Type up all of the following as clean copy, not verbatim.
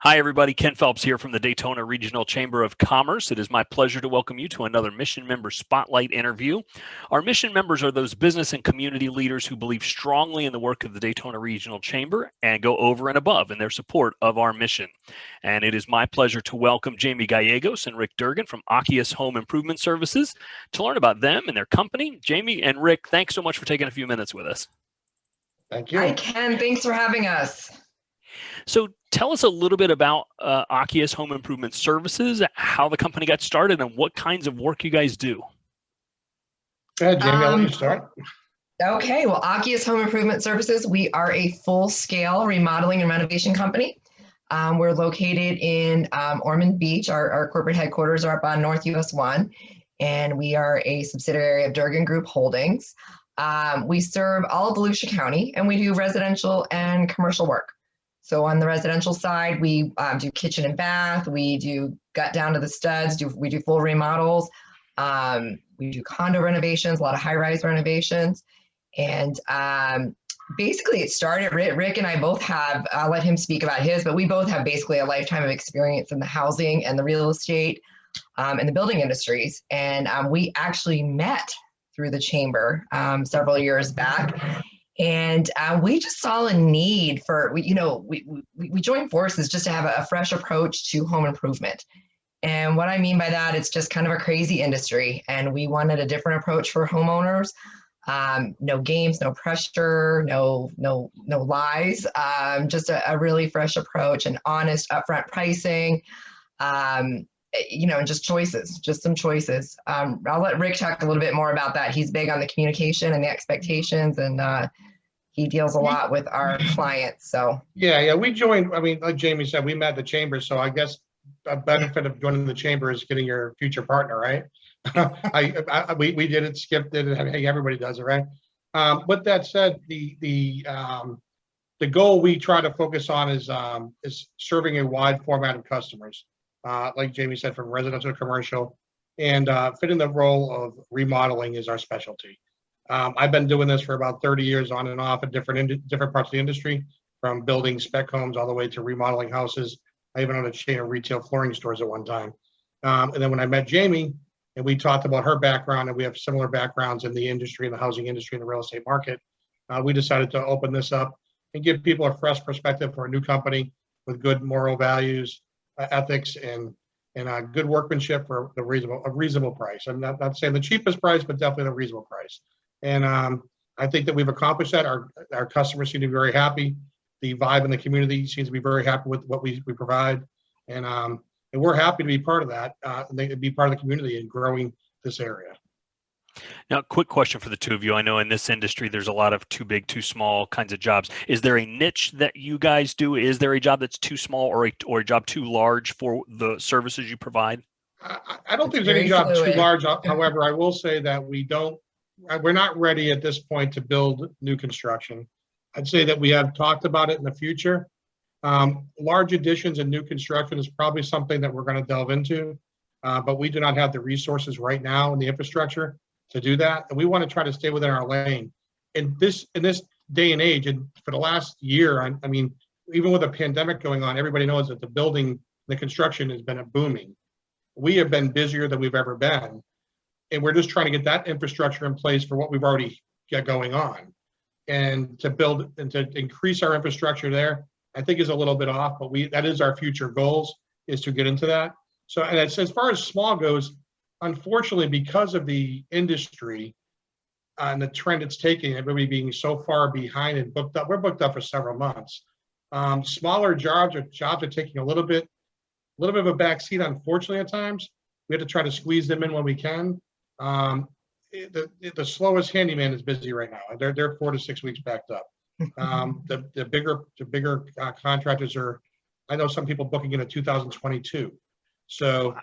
Hi, everybody. Ken Phelps here from the Daytona Regional Chamber of Commerce. It is my pleasure to welcome you to another Mission Member Spotlight interview. Our mission members are those business and community leaders who believe strongly in the work of the Daytona Regional Chamber and go over and above in their support of our mission. And it is my pleasure to welcome Jami Gallegos and Rick Durgin from Acies Home Improvement Services to learn about them and their company. Jami and Rick, thanks so much for taking a few minutes with us. Thank you. Hi, Ken. Thanks for having us. So tell us a little bit about Acies Home Improvement Services, how the company got started, and what kinds of work you guys do. Go ahead, Jami. I'll let you start. Okay. Well, Acies Home Improvement Services, we are a full-scale remodeling and renovation company. We're located in Ormond Beach. Our corporate headquarters are up on North US 1, and we are a subsidiary of Durgin Group Holdings. We serve all of Volusia County, and we do residential and commercial work. So on the residential side, we do kitchen and bath. We do gut down to the studs. We do full remodels. We do condo renovations, a lot of high-rise renovations. And basically it started, Rick and I both have, I'll let him speak about his, but we both have basically a lifetime of experience in the housing and the real estate and the building industries. And we actually met through the chamber several years back. And we just saw a need for, we joined forces just to have a fresh approach to home improvement. And what I mean by that, it's just kind of a crazy industry. And we wanted a different approach for homeowners. No games, no pressure, no lies, just a really fresh approach and honest upfront pricing. And just choices, just some choices. I'll let Rick talk a little bit more about that. He's big on the communication and the expectations, and he deals a lot with our clients. So yeah, we joined. I mean, like Jami said, we met at the chamber. So I guess a benefit of joining the chamber is getting your future partner, right? We did it, Skip did it. Hey, everybody does it, right? With that said, the goal we try to focus on is serving a wide format of customers. Like Jami said, from residential to commercial, and fitting the role of remodeling is our specialty. I've been doing this for about 30 years on and off at different parts of the industry, from building spec homes all the way to remodeling houses. I even owned a chain of retail flooring stores at one time. And then when I met Jami and we talked about her background, and we have similar backgrounds in the industry, in the housing industry, in the real estate market, we decided to open this up and give people a fresh perspective for a new company with good moral values, ethics, and good workmanship for a reasonable price. I'm not saying the cheapest price, but definitely the reasonable price. And I think that we've accomplished that. Our customers seem to be very happy. The vibe in the community seems to be very happy with what we provide, and we're happy to be part of that, and be part of the community and growing this area. Now, quick question for the two of you. I know in this industry, there's a lot of too big, too small kinds of jobs. Is there a niche that you guys do? Is there a job that's too small or a job too large for the services you provide? I don't think there's any job too large. However, I will say that we're not ready at this point to build new construction. I'd say that we have talked about it in the future. Large additions and new construction is probably something that we're going to delve into, but we do not have the resources right now in the infrastructure to do that, and we want to try to stay within our lane. In this day and age, and for the last year, I mean, even with a pandemic going on, everybody knows that the construction has been booming. We have been busier than we've ever been, and we're just trying to get that infrastructure in place for what we've already got going on, and to build and to increase our infrastructure there, I think is a little bit off, but that is our future goals, is to get into that. So, and as far as small goes, unfortunately, because of the industry and the trend it's taking, everybody being so far behind and booked up, we're booked up for several months. Smaller jobs are taking a little bit of a backseat, unfortunately, at times. We have to try to squeeze them in when we can. The slowest handyman is busy right now. They're 4 to 6 weeks backed up. The bigger contractors are, I know some people booking into 2022. So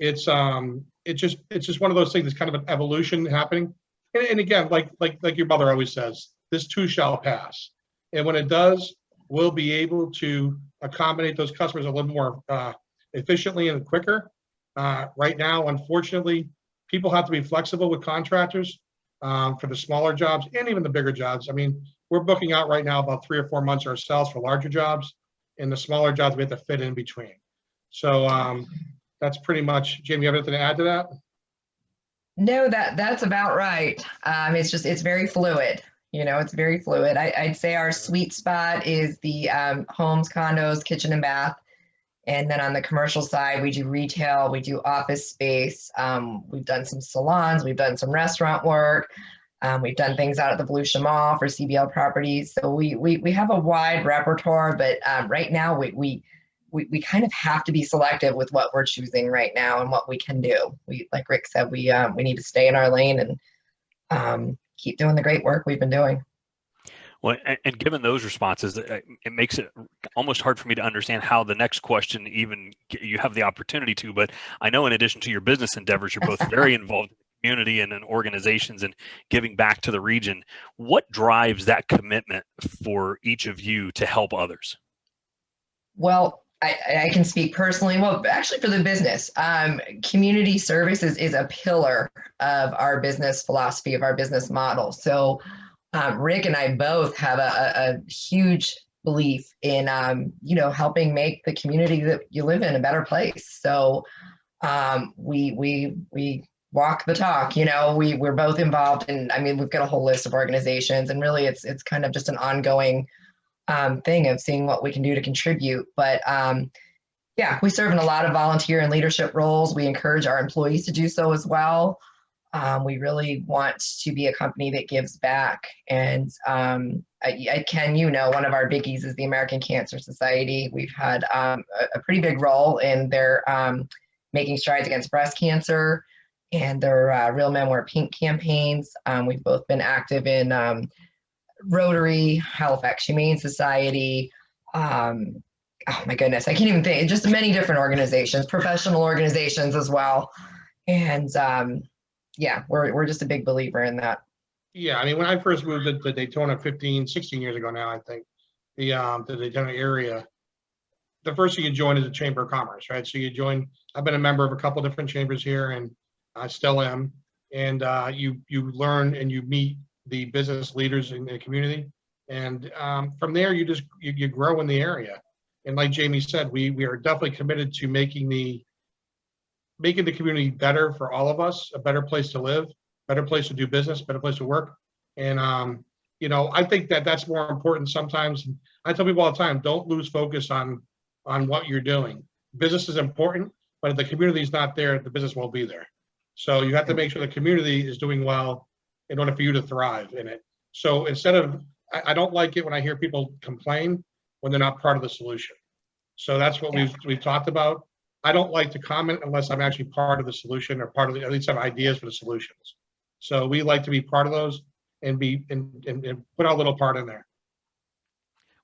it's just one of those things. It's kind of an evolution happening. And again, like your mother always says, this too shall pass. And when it does, we'll be able to accommodate those customers a little more efficiently and quicker. Right now, unfortunately, people have to be flexible with contractors for the smaller jobs and even the bigger jobs. I mean, we're booking out right now about 3 or 4 months ourselves for larger jobs. and the smaller jobs we have to fit in between. So that's pretty much, Jamie, you have anything to add to that? No, that's about right. It's very fluid. It's very fluid. I'd say our sweet spot is the homes, condos, kitchen and bath. And then on the commercial side, we do retail, we do office space. We've done some salons, we've done some restaurant work. We've done things out at the Volusia Mall for CBL properties. So we have a wide repertoire, but right now we kind of have to be selective with what we're choosing right now and what we can do. Like Rick said, we need to stay in our lane and keep doing the great work we've been doing. Well, and given those responses, it makes it almost hard for me to understand how the next question even you have the opportunity to. But I know in addition to your business endeavors, you're both very involved in the community and in organizations and giving back to the region. What drives that commitment for each of you to help others? Well, I can speak personally. Well, actually, for the business, community services is a pillar of our business philosophy, of our business model. So Rick and I both have a huge belief in, helping make the community that you live in a better place. So we walk the talk. We're both involved in. We've got a whole list of organizations, and really, it's kind of just an ongoing thing of seeing what we can do to contribute. But we serve in a lot of volunteer and leadership roles. We encourage our employees to do so as well. We really want to be a company that gives back. And Ken, one of our biggies is the American Cancer Society. We've had a pretty big role in their making strides against breast cancer and their Real Men Wear Pink campaigns. We've both been active in Rotary, Halifax Humane Society. Oh my goodness, I can't even think. Just many different organizations, professional organizations as well. And we're just a big believer in that. Yeah, when I first moved to Daytona 16 years ago now, I think, the Daytona area, the first thing you join is the Chamber of Commerce, right? So you join, I've been a member of a couple different chambers here, and I still am. And you learn and you meet the business leaders in the community. And from there, you grow in the area. And like Jamie said, we are definitely committed to making the community better for all of us, a better place to live, better place to do business, better place to work. And, I think that's more important sometimes. I tell people all the time, don't lose focus on what you're doing. Business is important, but if the community is not there, the business won't be there. So you have to make sure the community is doing well in order for you to thrive in it. So instead of, I don't like it when I hear people complain when they're not part of the solution. So that's what we've talked about. I don't like to comment unless I'm actually part of the solution or part of at least have ideas for the solutions. So we like to be part of those and put our little part in there.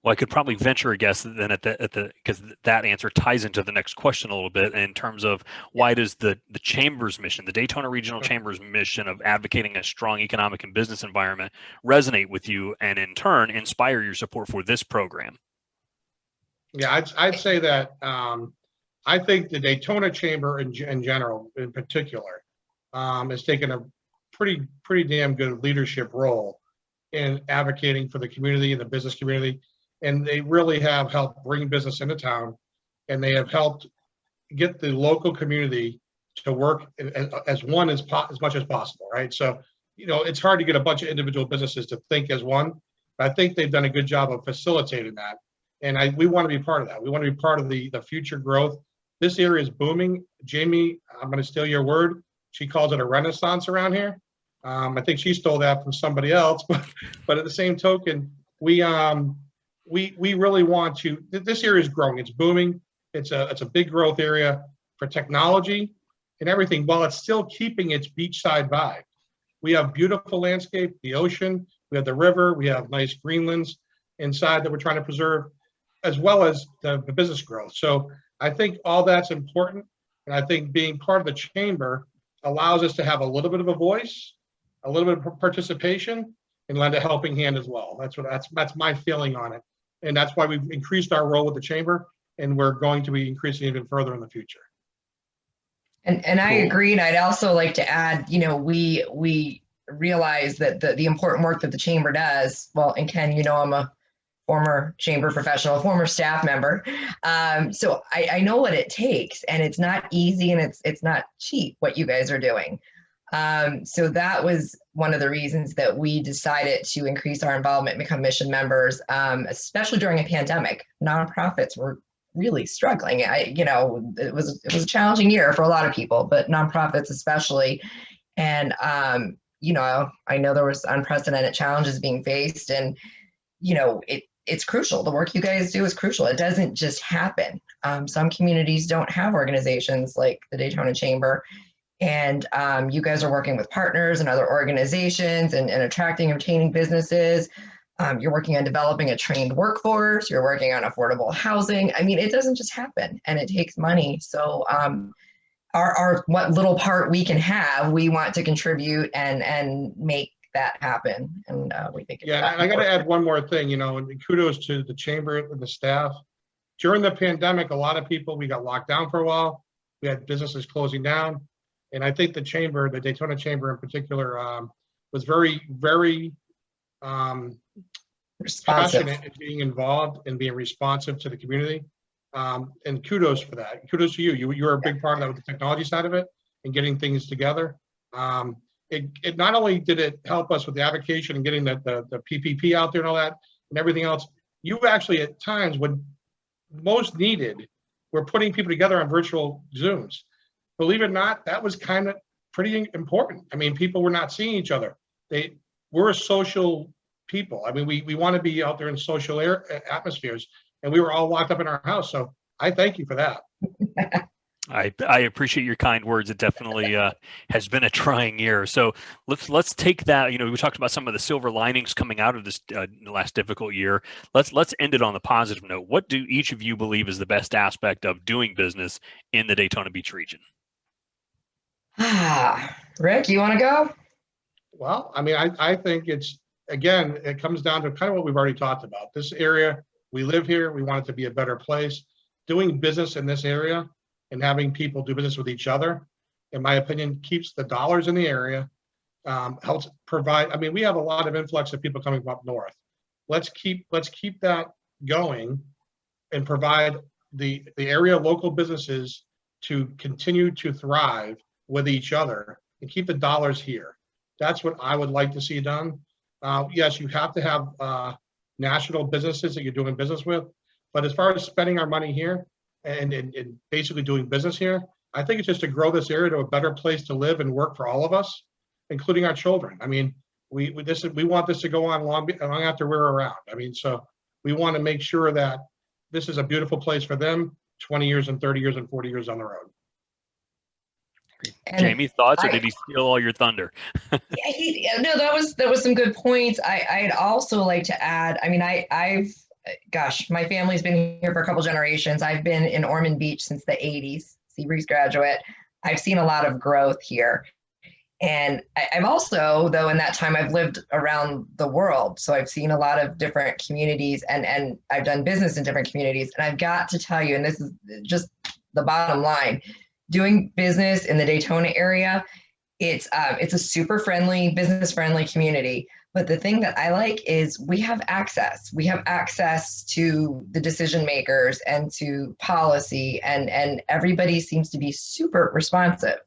Well, I could probably venture a guess then because that answer ties into the next question a little bit in terms of why does the Chamber's mission, the Daytona Regional Chamber's mission of advocating a strong economic and business environment resonate with you and in turn inspire your support for this program? Yeah, I'd say that I think the Daytona Chamber in general, in particular, has taken a pretty damn good leadership role in advocating for the community and the business community. And they really have helped bring business into town, and they have helped get the local community to work as one as much as possible, right? So, it's hard to get a bunch of individual businesses to think as one, but I think they've done a good job of facilitating that. And we want to be part of that. We want to be part of the future growth. This area is booming. Jamie, I'm going to steal your word. She calls it a renaissance around here. I think she stole that from somebody else, but at the same token, we really want to. This area is growing. It's booming. It's a big growth area for technology and everything, while it's still keeping its beachside vibe. We have beautiful landscape, the ocean. We have the river. We have nice greenlands inside that we're trying to preserve, as well as the business growth. So I think all that's important. And I think being part of the chamber allows us to have a little bit of a voice, a little bit of participation, and lend a helping hand as well. That's my feeling on it. And that's why we've increased our role with the chamber, and we're going to be increasing even further in the future. And I agree. And I'd also like to add, we realize that the important work that the chamber does, well, and Ken, I'm a former chamber professional, former staff member. So I know what it takes, and it's not easy, and it's not cheap what you guys are doing. So that was one of the reasons that we decided to increase our involvement and become mission members, especially during a pandemic. Nonprofits were really struggling. It was a challenging year for a lot of people, but nonprofits especially. And I know there was unprecedented challenges being faced, and it's crucial. The work you guys do is crucial. It doesn't just happen. Some communities don't have organizations like the Daytona Chamber, and you guys are working with partners and other organizations and attracting and retaining businesses. You're working on developing a trained workforce. You're working on affordable housing. I mean, it doesn't just happen, and it takes money. So our what little part we can have, we want to contribute and make that happen. And we think it's and I got to add one more thing, and kudos to the chamber and the staff. During the pandemic, a lot of people, we got locked down for a while. We had businesses closing down. And I think the chamber, the Daytona Chamber in particular, was very, very passionate in being involved and being responsive to the community. And kudos for that. Kudos to you. You're a big part of that with the technology side of it and getting things together. It not only did it help us with the application and getting the PPP out there and all that and everything else, you actually at times when most needed, were putting people together on virtual Zooms. Believe it or not, that was kind of pretty important. I mean, people were not seeing each other. We're a social people. I mean, we want to be out there in social atmospheres, and we were all locked up in our house. So I thank you for that. I appreciate your kind words. It definitely has been a trying year. So let's take that. We talked about some of the silver linings coming out of this last difficult year. Let's end it on the positive note. What do each of you believe is the best aspect of doing business in the Daytona Beach region? Rick, you want to go? Well, I mean, I think it comes down to kind of what we've already talked about. This area, we live here. We want it to be a better place. Doing business in this area and having people do business with each other, in my opinion, keeps the dollars in the area, helps provide. I mean, we have a lot of influx of people coming from up north. Let's keep that going and provide the area local businesses to continue to thrive with each other and keep the dollars here. That's what I would like to see done. Yes, you have to have national businesses that you're doing business with, but as far as spending our money here and basically doing business here, I think it's just to grow this area to a better place to live and work for all of us, including our children. I mean, we want this to go on long after we're around. I mean, so we want to make sure that this is a beautiful place for them 20 years and 30 years and 40 years on the road. And Jami, thoughts, or did he steal all your thunder? No, that was some good points. I'd also like to add, I mean, my family's been here for a couple generations. I've been in Ormond Beach since the 80s, Seabreeze graduate. I've seen a lot of growth here. And I've also, though, in that time, I've lived around the world. So I've seen a lot of different communities and I've done business in different communities. And I've got to tell you, and this is just the bottom line, doing business in the Daytona area, it's a super friendly, business friendly community. But the thing that I like is we have access. We have access to the decision makers and to policy, and everybody seems to be super responsive.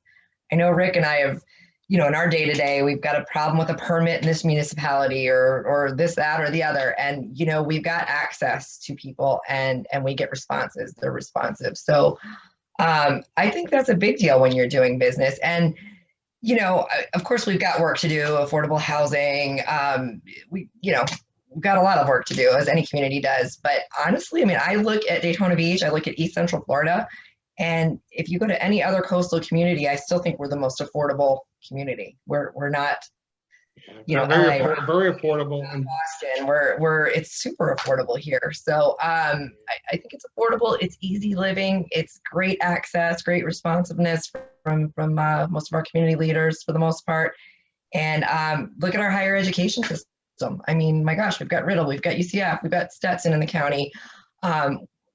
I know Rick and I have, in our day to day, we've got a problem with a permit in this municipality or this, that, or the other. And, we've got access to people and we get responses. They're responsive. So I think that's a big deal when you're doing business. And, of course, we've got work to do, affordable housing. We've got a lot of work to do, as any community does. But honestly, I mean, I look at Daytona Beach, I look at East Central Florida, and if you go to any other coastal community, I still think we're the most affordable community. We're not, very affordable. And Boston, it's super affordable here. So I think it's affordable. It's easy living. It's great access, great responsiveness from most of our community leaders for the most part. And look at our higher education system. I mean, my gosh, we've got Riddle, we've got UCF, we've got Stetson in the county.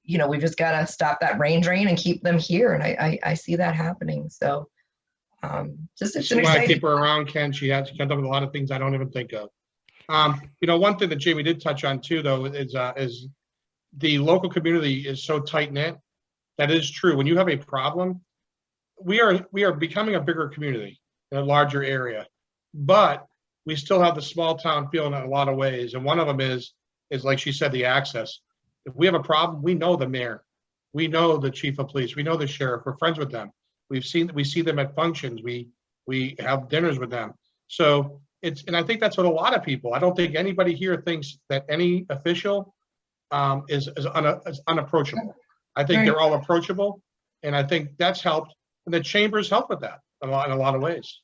We've just got to stop that brain drain and keep them here. And I see that happening. So it's an exciting. I keep her around, Ken. She comes up with a lot of things I don't even think of. One thing that Jamie did touch on too, though, is the local community is so tight knit. That is true. When you have a problem, we are becoming a bigger community in a larger area, but we still have the small town feel in a lot of ways. And one of them is like she said, the access. If we have a problem, we know the mayor, we know the chief of police, we know the sheriff. We're friends with them. We see them at functions. We have dinners with them. So and I think that's what a lot of people. I don't think anybody here thinks that any official is unapproachable. I think they're all approachable, and I think that's helped. And the chambers help with that in a lot of ways.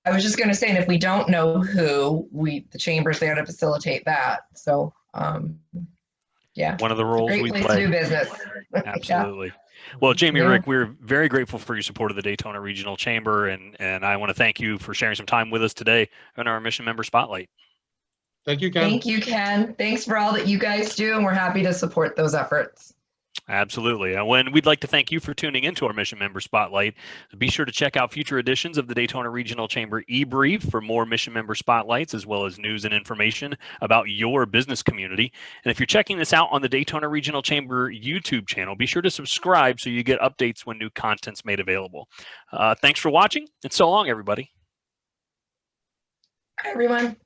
I was just going to say, and if we don't know who, the chamber's there to facilitate that. So, yeah. One of the roles we place play. To do business. Absolutely. Yeah. Well, Jamie, Rick, we're very grateful for your support of the Daytona Regional Chamber, and I want to thank you for sharing some time with us today on our Mission Member Spotlight. Thank you, Ken. Thank you, Ken. Thanks for all that you guys do, and we're happy to support those efforts. Absolutely. And we'd like to thank you for tuning into our Mission Member Spotlight. Be sure to check out future editions of the Daytona Regional Chamber e-brief for more Mission Member Spotlights, as well as news and information about your business community. And if you're checking this out on the Daytona Regional Chamber YouTube channel, be sure to subscribe so you get updates when new content's made available. Thanks for watching, and so long, everybody. Hi, everyone.